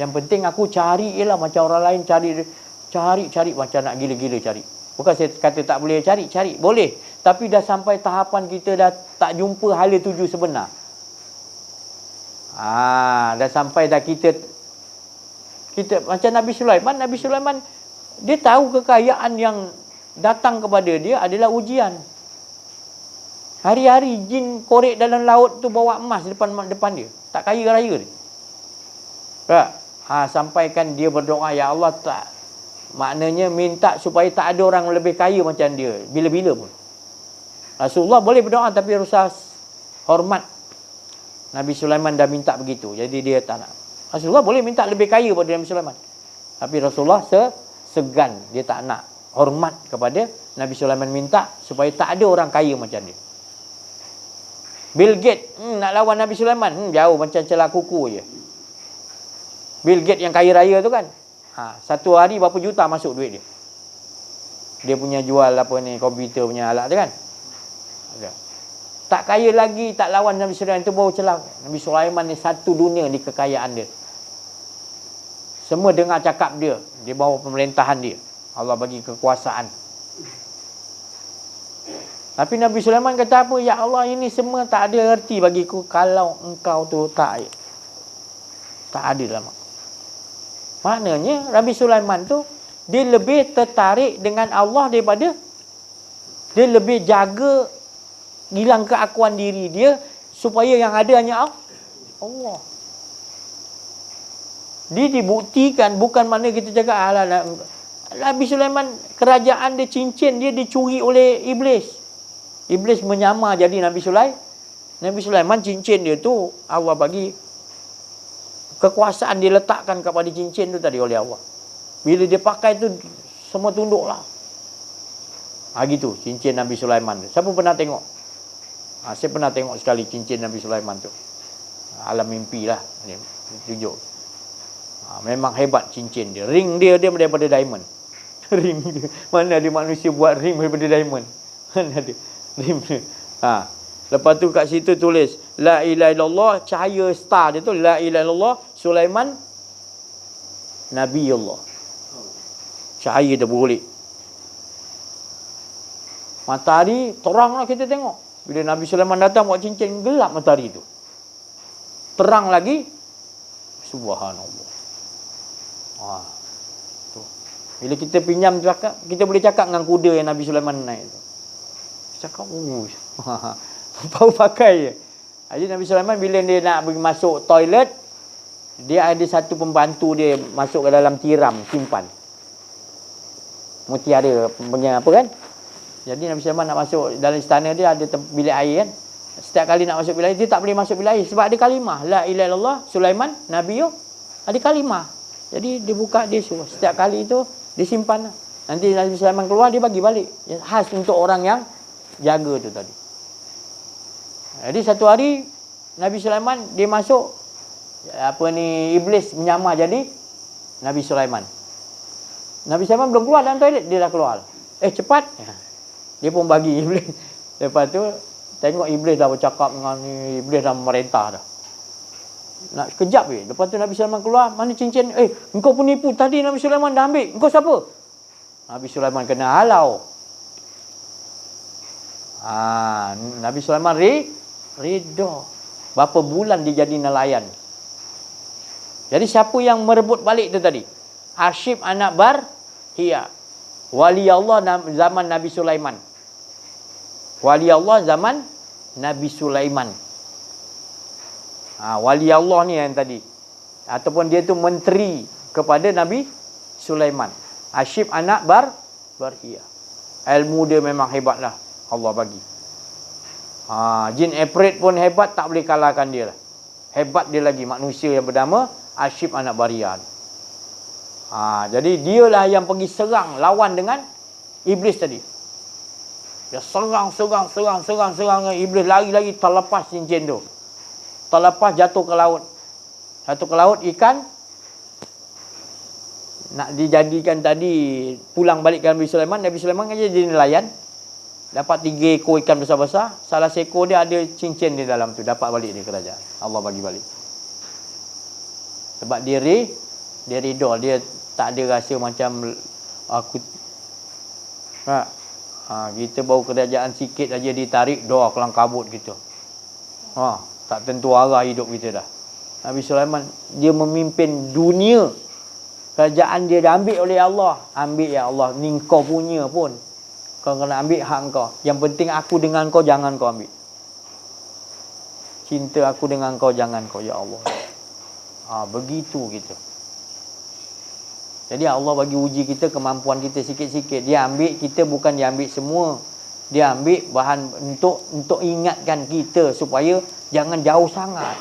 Yang penting aku cari ialah macam orang lain cari macam nak gila-gila cari. Bukan saya kata tak boleh cari. Boleh. Tapi dah sampai tahapan kita dah tak jumpa hala tuju sebenar. Dah sampai dah kita macam Nabi Sulaiman dia tahu kekayaan yang datang kepada dia adalah ujian. Hari-hari jin korek dalam laut tu bawa emas depan dia. Tak kaya raya dia. Sampaikan dia berdoa, ya Allah, tak, maknanya minta supaya tak ada orang lebih kaya macam dia bila-bila pun. Rasulullah boleh berdoa tapi Rasulullah hormat. Nabi Sulaiman dah minta begitu, jadi dia tak nak. Rasulullah boleh minta lebih kaya pada Nabi Sulaiman, tapi Rasulullah segan, dia tak nak. Hormat kepada Nabi Sulaiman, minta supaya tak ada orang kaya macam dia. Bill Gates nak lawan Nabi Sulaiman, jauh macam celah kuku je. Bill Gates yang kaya raya tu kan, satu hari berapa juta masuk duit dia. Dia punya jual komputer punya alat tu kan. Tak kaya lagi, tak lawan Nabi Sulaiman, tu baru celah. Nabi Sulaiman ni satu dunia di kekayaan dia. Semua dengar cakap dia, dia bawa pemerintahan dia. Allah bagi kekuasaan. Tapi Nabi Sulaiman kata apa? Ya Allah, ini semua tak ada erti bagiku kalau engkau tu tak ada dalam aku. Maknanya Nabi Sulaiman tu dia lebih tertarik dengan Allah daripada dia lebih jaga hilang keakuan diri dia supaya yang ada hanya Allah. Dia dibuktikan, bukan mana kita cakap Nabi Sulaiman, kerajaan dia, cincin dia dicuri oleh iblis. Iblis menyamar jadi Nabi Sulaiman. Nabi Sulaiman, cincin dia tu Allah bagi kekuasaan, dia letakkan kepada cincin tu tadi oleh Allah. Bila dia pakai tu semua tunduklah. Gitu cincin Nabi Sulaiman tu. Siapa pernah tengok? Saya pernah tengok sekali cincin Nabi Sulaiman tu. Alam mimpi lah ni tunjuk. Memang hebat cincin dia. Ring dia daripada diamond. Ring dia. Mana ada manusia buat ring daripada diamond? Mana ada? Ring dia. Lepas tu kat situ tulis la ilaha illallah, cahaya star dia tu la ilaha illallah Sulaiman Nabiullah. Cahaya dia beroleh. Matahari teranglah kita tengok. Bila Nabi Sulaiman datang buat cincin, gelap matahari tu. Terang lagi. Subhanallah. Tu. Bila kita pinjam cakap, kita boleh cakap dengan kuda yang Nabi Sulaiman naik tu. Cakap, baru pakai je. Jadi Nabi Sulaiman bila dia nak pergi masuk toilet, dia ada satu pembantu dia masuk ke dalam tiram, simpan. Mutiara punya apa kan? Jadi Nabi Sulaiman nak masuk dalam istana dia, ada bilik air kan. Setiap kali nak masuk bilik air, dia tak boleh masuk bilik air sebab ada kalimah la ilaha illallah Sulaiman Nabi ada kalimah. Jadi dia buka, dia suruh setiap kali tu dia simpan lah. Nanti Nabi Sulaiman keluar, dia bagi balik. Khas untuk orang yang jaga tu tadi. Jadi satu hari Nabi Sulaiman dia masuk, iblis menyamar jadi Nabi Sulaiman. Nabi Sulaiman belum keluar dalam toilet, dia dah keluar. Cepat. Dia pun bagi iblis. Lepas tu tengok iblis dah bercakap dengan ni, iblis dah memerintah dah. Nak kejap je. Lepas tu Nabi Sulaiman keluar, mana cincin? Engkau penipu. Tadi Nabi Sulaiman dah ambil. Engkau siapa? Nabi Sulaiman kena halau. Nabi Sulaiman redha. Berapa bulan dia jadi nelayan. Jadi siapa yang merebut balik tu tadi? Asyib anak Barhia. Wali Allah zaman Nabi Sulaiman. Wali Allah zaman Nabi Sulaiman. Wali Allah ni yang tadi. Ataupun dia tu menteri kepada Nabi Sulaiman. Asyib anak Barhia. Ilmu dia memang hebat lah. Allah bagi. Jin Ifrit pun hebat, tak boleh kalahkan dia lah. Hebat dia lagi, manusia yang bernama Asyib anak Barhia. Jadi dialah yang pergi serang, lawan dengan iblis tadi. Dia serang iblis, lari-lari terlepas cincin tu. Terlepas jatuh ke laut. Jatuh ke laut, ikan nak dijadikan tadi pulang balik ke Nabi Sulaiman. Nabi Sulaiman kan jadi nelayan. Dapat 3 ekor ikan besar-besar. Salah seekor dia ada cincin di dalam tu. Dapat balik dia kerajaan. Allah bagi balik. Sebab dia redha. Dia tak ada rasa macam aku kita baru kerajaan sikit aja ditarik, doa kelang kabut kita. Tak tentu arah hidup kita dah. Nabi Sulaiman dia memimpin dunia. Kerajaan dia dah ambil oleh Allah. Ambil ya Allah, ni kau punya pun. Kau kena ambil hak kau. Yang penting aku dengan kau, jangan kau ambil. Cinta aku dengan kau, jangan kau ya Allah. Begitu kita. Jadi Allah bagi uji kita kemampuan kita sikit-sikit. Dia ambil kita, bukan dia ambil semua. Dia ambil bahan untuk ingatkan kita supaya jangan jauh sangat.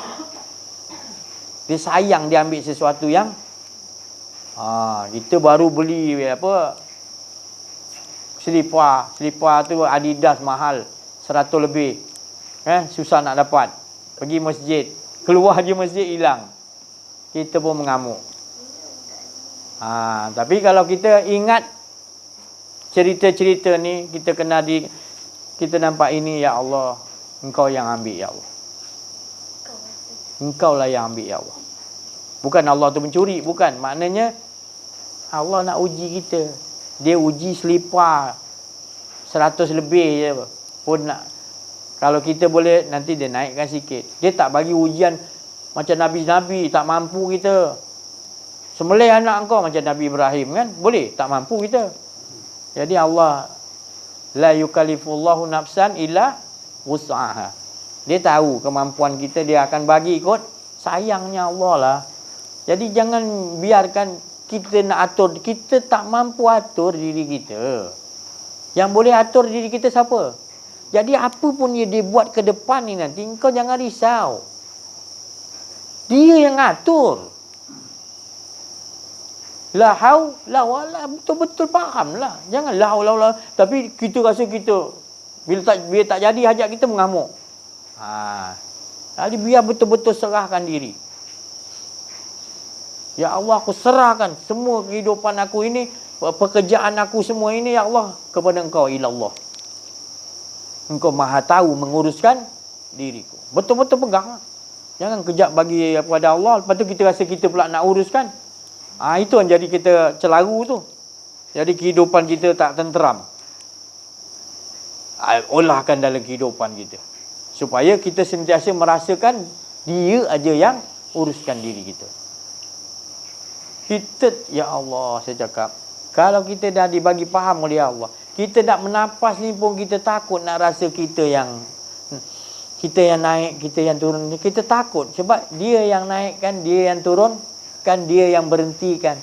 Dia sayang dia ambil sesuatu yang kita baru beli selipar tu Adidas mahal 100 lebih. Susah nak dapat. Pergi masjid, keluar je masjid hilang. Kita pun mengamuk. Tapi kalau kita ingat cerita-cerita ni, kita nampak ini, ya Allah, Engkau yang ambil ya Allah. Engkau lah yang ambil ya Allah. Bukan Allah tu mencuri, bukan. Maknanya Allah nak uji kita. Dia uji selipar 100 lebih je. pun nak, kalau kita boleh nanti dia naikkan sikit. Dia tak bagi ujian macam Nabi-Nabi, tak mampu kita. Sembelih anak engkau macam Nabi Ibrahim kan? Boleh, tak mampu kita. Jadi Allah la yukallifullahu nafsan illa wus'aha. Dia tahu kemampuan kita, dia akan bagi ikut sayangnya Allah lah. Jadi jangan biarkan kita nak atur, kita tak mampu atur diri kita. Yang boleh atur diri kita siapa? Jadi apa pun dia buat ke depan ni nanti, kau jangan risau. Dia yang atur. La haula wala, betul-betul faham lah. Jangan la haula wala. Tapi kita rasa kita bila tak jadi hajat kita mengamuk. Jadi biar betul-betul serahkan diri. Ya Allah, aku serahkan semua kehidupan aku ini, pekerjaan aku semua ini, ya Allah, kepada Engkau, ilallah. Engkau maha tahu menguruskan diriku. Betul-betul pegang. Jangan kejap bagi kepada Allah, lepas tu kita rasa kita pula nak uruskan. Itu yang jadi kita celaru tu. Jadi kehidupan kita tak tenteram. Olahkan dalam kehidupan kita, supaya kita sentiasa merasakan dia aja yang uruskan diri kita. Kita, ya Allah, saya cakap, kalau kita dah dibagi faham oleh Allah, kita nak menapas ni pun kita takut, nak rasa kita yang naik, kita yang turun. Kita takut sebab dia yang naikkan, dia yang turunkan, dia yang berhentikan.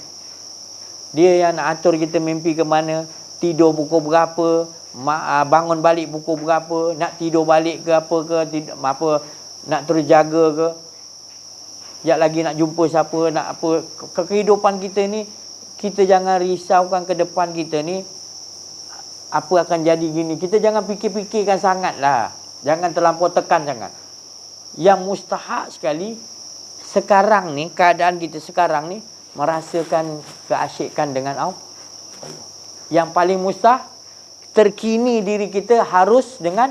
Dia yang nak atur kita mimpi ke mana, tidur pukul berapa, bangun balik pukul berapa, nak tidur balik ke apa ke, nak terus jaga ke, sekejap lagi nak jumpa siapa, nak apa. Kehidupan kita ni, kita jangan risaukan ke depan kita ni apa akan jadi gini. Kita jangan fikir-fikirkan sangat lah. Jangan terlampau tekan sangat. Yang mustahak sekali sekarang ni, keadaan kita sekarang ni, merasakan keasyikan dengan Allah. Yang paling mustahak, terkini diri kita harus dengan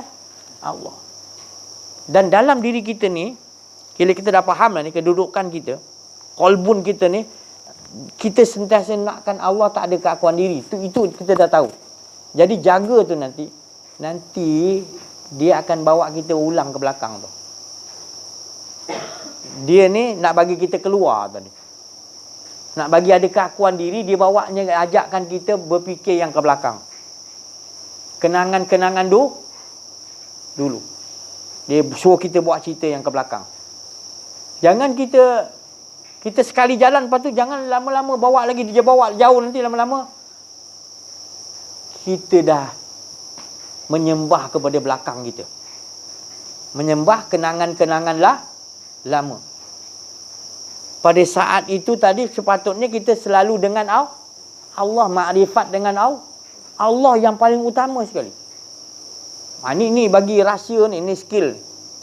Allah. Dan dalam diri kita ni, bila kita dah faham lah ni kedudukan kita, kolbun kita ni, kita sentiasa nakkan Allah tak ada keakuan diri. Itu kita dah tahu. Jadi jaga tu nanti dia akan bawa kita ulang ke belakang tu. Dia ni nak bagi kita keluar tadi. Nak bagi ada keakuan diri, dia bawanya ajakkan kita berfikir yang ke belakang. Kenangan-kenangan dulu. Dia suruh kita buat cerita yang ke belakang. Jangan kita sekali jalan, lepas tu jangan lama-lama bawa lagi, dia bawa jauh nanti lama-lama kita dah menyembah kepada belakang kita. Menyembah kenangan-kenangan lama. Pada saat itu tadi sepatutnya kita selalu dengan Allah, makrifat dengan Allah yang paling utama sekali. Ni bagi rahsia ni skill.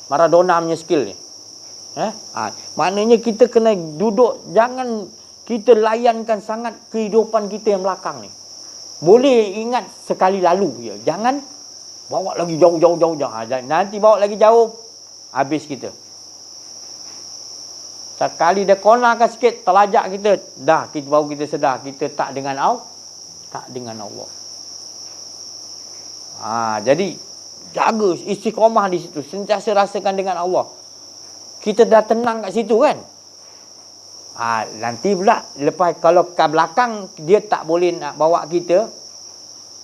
Maradona punya skill ni. Maknanya kita kena duduk, jangan kita layankan sangat kehidupan kita yang belakang ni. Boleh ingat sekali lalu je. Jangan bawa lagi jauh. Nanti bawa lagi jauh, habis kita. Sekali dia konarkan sikit, terlajak kita, dah kita baru kita sedar kita tak dengan Allah. Jadi jaga istiqamah di situ, sentiasa rasakan dengan Allah. Kita dah tenang kat situ kan. Nanti pula lepas kalau ke belakang dia tak boleh nak bawa kita,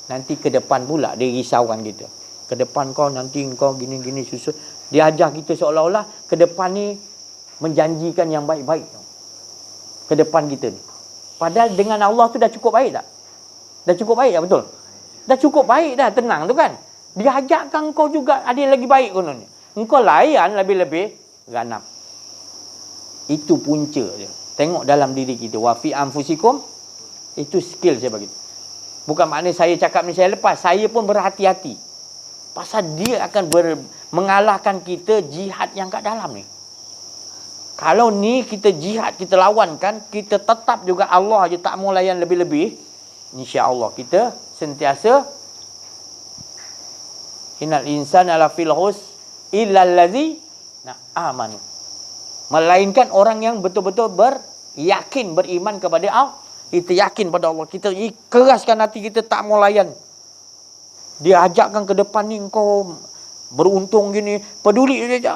nanti ke depan pula dia risaukan kita. Ke depan kau nanti kau gini-gini susun. Dia ajar kita seolah-olah ke depan ni menjanjikan yang baik-baik. Ke depan kita ni. Padahal dengan Allah tu dah cukup baik tak? Dah cukup baik tak, betul? Dah cukup baik dah, tenang tu kan. Dia ajarkan kau juga ada yang lagi baik konon ni. Engkau layan lebih-lebih ganap. Itu punca dia. Tengok dalam diri kita. Wa fi anfusikum, itu skill saya bagi. Bukan maknanya saya cakap ni saya lepas. Saya pun berhati-hati. Pasal dia akan mengalahkan kita jihad yang kat dalam ni. Kalau ni kita jihad, kita lawankan, kita tetap juga Allah je tak mau layan lebih-lebih, insya-Allah kita sentiasa innal insana lafil khus illa allazi amanu. Melainkan orang yang betul-betul yakin, beriman kepada Allah. Kita yakin pada Allah. Kita keraskan hati kita tak mau layan Dia ajakkan ke depan ni, kau beruntung gini, peduli dia.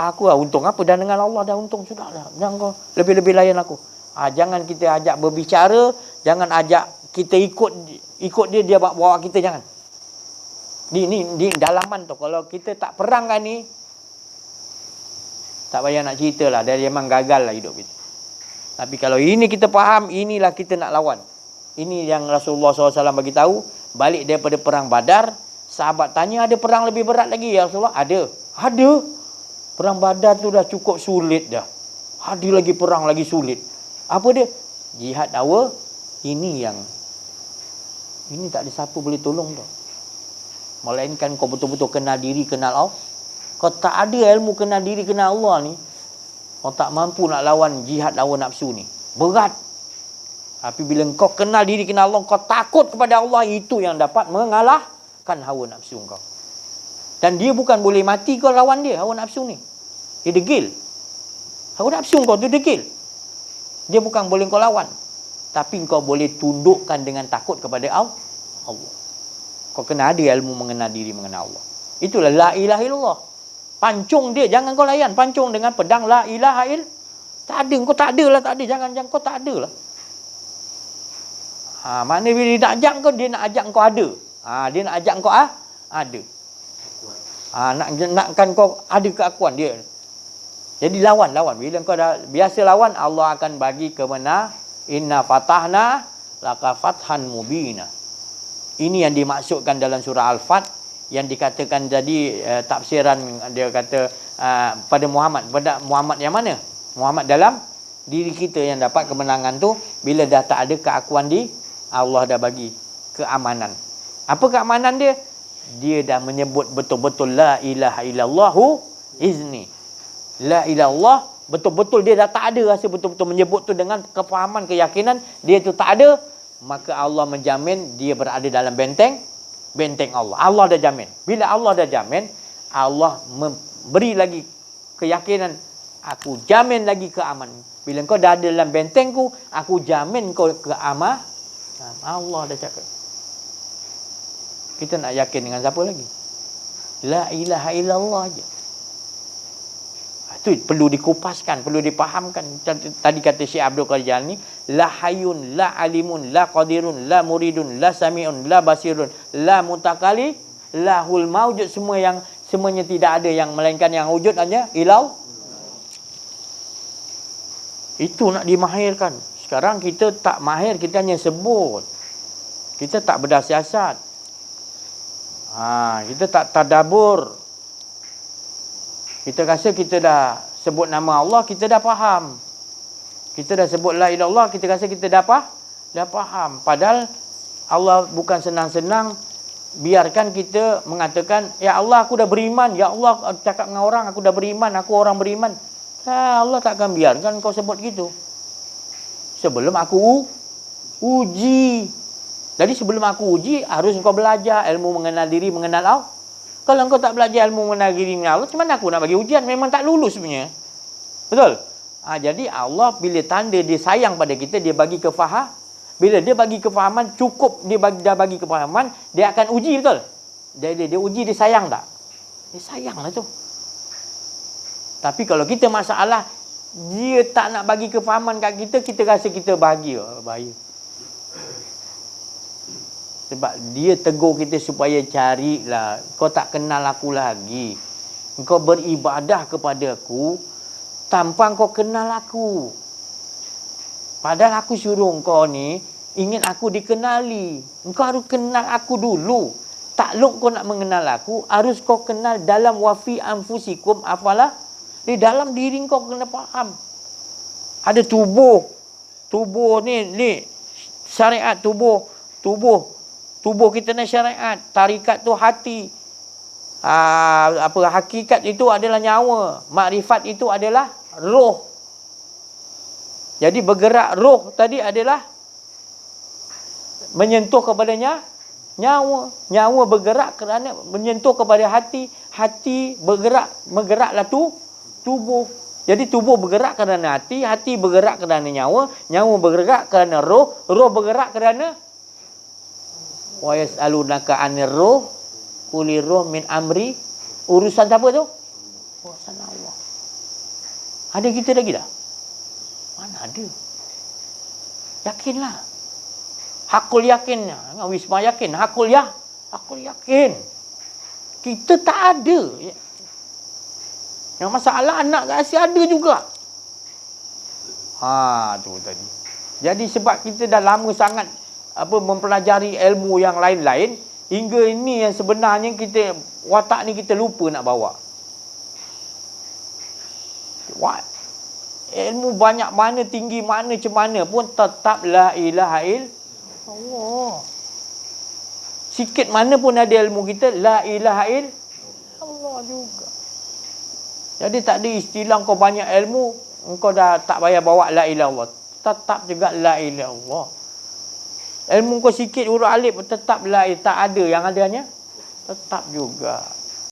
Aku untung apa? Dan dengan Allah dah untung sudah lah. Jangan kau lebih-lebih layan aku. Jangan kita ajak berbicara, jangan ajak kita ikut dia bawa kita, jangan. Di dalaman tu, kalau kita tak perang kan ni, tak payah nak cerita lah, dia memang gagal lah hidup kita. Tapi kalau ini kita faham, inilah kita nak lawan. Ini yang Rasulullah SAW bagi tahu. Balik daripada perang Badar, sahabat tanya, ada perang lebih berat lagi ya Rasulullah? Ada. Perang Badar tu dah cukup sulit dah. Ada lagi perang lagi sulit. Apa dia? Jihad dakwah. Ini tak ada siapa boleh tolong tau. Melainkan kau betul-betul kenal diri, kenal Allah. Kau tak ada ilmu kenal diri, kenal Allah ni, kau tak mampu nak lawan jihad lawan nafsu ni. Berat. Tapi bila kau kenal diri, kenal Allah, kau takut kepada Allah, itu yang dapat mengalahkan hawa nafsu kau. Dan dia bukan boleh mati kau lawan dia, hawa nafsu ni. Dia degil. Hawa nafsu kau tu degil. Dia bukan boleh kau lawan. Tapi kau boleh tundukkan dengan takut kepada Allah. Kau kena ada ilmu mengenal diri, mengenal Allah. Itulah la ilaha illallah. Pancung dia, jangan kau layan. Pancung dengan pedang la ilaha illallah. Tak ada, kau tak ada lah, tak ada. Jangan kau tak ada lah. Maknanya bila dia nak ajak kau, dia nak ajak kau ada. Dia nak ajak kau ada. Nakkan kau ada keakuan dia. Jadi lawan. Bila kau dah biasa lawan, Allah akan bagi kemenangan. Inna fatahna laka fathan mubina. Ini yang dimaksudkan dalam surah Al-Fat, yang dikatakan tadi tafsiran dia kata pada Muhammad yang mana? Muhammad dalam diri kita yang dapat kemenangan tu bila dah tak ada keakuan di Allah, dah bagi keamanan. Apa keamanan dia? Dia dah menyebut betul-betul la ilaha illallahu izni. La ilallah, betul-betul dia dah tak ada rasa, betul-betul menyebut tu dengan kefahaman, keyakinan dia tu tak ada, maka Allah menjamin dia berada dalam benteng Allah. Allah dah jamin. Bila Allah dah jamin, Allah memberi lagi keyakinan, aku jamin lagi keamanan. Bila kau dah ada dalam bentengku, aku jamin kau keamanan. Allah dah cakap. Kita nak yakin dengan siapa lagi? La ilaha illallah aja. Itu perlu dikupaskan, perlu dipahamkan. Tadi kata Syekh Abdul Qadir Jalani, la hayyun, la alimun, la qadirun, la muridun, la sami'un, la basirun, la mutakali, lahul maujud. Semuanya tidak ada yang melainkan yang wujud hanya ilau. Itu nak dimahirkan. Sekarang kita tak mahir, kita hanya sebut. Kita tak berdasiasat. Kita tak tadabur. Kita rasa kita dah sebut nama Allah, kita dah faham. Kita dah sebut la ilaha illallah, kita rasa kita dah faham. Padahal Allah bukan senang-senang biarkan kita mengatakan, ya Allah aku dah beriman, ya Allah cakap dengan orang aku dah beriman, aku orang beriman. Allah takkan biarkan kau sebut gitu. Sebelum aku uji. Jadi sebelum aku uji, harus kau belajar ilmu mengenal diri, mengenal Allah. Kalau kau tak belajar ilmu mengenal diri, mengenal Allah, macam mana aku nak bagi ujian? Memang tak lulus sebenarnya. Betul? Jadi Allah bila tanda dia sayang pada kita, dia bagi kefahaman. Bila dia bagi kefahaman, cukup dia dah bagi kefahaman, dia akan uji, betul? Dia uji, dia sayang tak? Dia sayang lah tu. Tapi kalau kita masalah, dia tak nak bagi kefahaman kat kita, kita rasa kita bahagia. Bahaya. Sebab dia tegur kita supaya carilah. Kau tak kenal aku lagi. Kau beribadah kepada aku tanpa kau kenal aku. Padahal aku suruh kau ni ingin aku dikenali. Kau harus kenal aku dulu. Takluk kau nak mengenal aku, harus kau kenal dalam wafi anfusikum afalah. Di dalam diri kau kena faham. Ada tubuh. Tubuh ni syariat tubuh. Tubuh kita ni syariat. Tarikat tu hati. Hakikat itu adalah nyawa. Makrifat itu adalah roh. Jadi bergerak roh tadi adalah menyentuh kepadanya nyawa. Nyawa bergerak kerana menyentuh kepada hati. Hati bergeraklah tubuh. Jadi tubuh bergerak kerana hati. Hati bergerak kerana nyawa. Nyawa bergerak kerana roh. Roh bergerak kerana wa yas'alunaka 'anir ruh Kuliruh min amri. Urusan siapa tu? Urusan Allah. Ada kita lagi dah? Mana ada? Yakinlah. Hakul yakin. Wisma yakin. Hakul yakin. Kita tak ada. Yang masalah anak kasih ada juga. Tu tadi. Jadi sebab kita dah lama sangat mempelajari ilmu yang lain-lain, hingga ini yang sebenarnya watak ni kita lupa nak bawa. Ilmu banyak mana, tinggi mana, macam mana pun tetap la ilaha illallah. Sikit mana pun ada ilmu kita, la ilaha illallah juga. Jadi tak ada istilah kau banyak ilmu, engkau dah tak payah bawa la ilaha illallah. Tetap juga la ilaha illallah. Ilmu kau sikit huruf alif tetap la, tak ada yang adanya tetap juga.